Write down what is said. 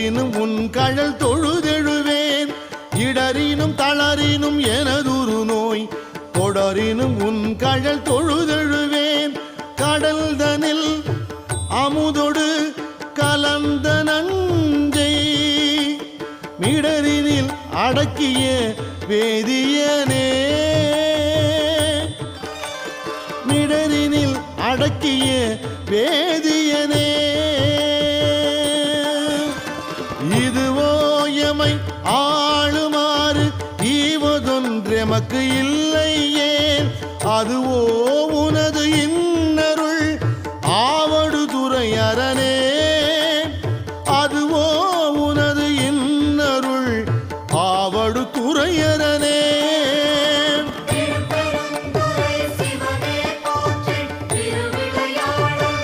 இடரினும் உன் கழல் தொழுதெழுவேன் இடரினும் தளரினும் எனதுரு நோய் தொடரினும் உன் கழல் தொழுதெழுவேன் கடல் தனில் அமுதொடு கலந்த நஞ்சை மிடரினில் அடக்கிய வேதியனே மிடரினில் அடக்கிய வேதியனே இதுவோ எமை ஆளுமாறு ஈவதொன்றெமக்கு இல்லையே அதுவோ உனது இன்னருள் ஆவடு துறை அரணே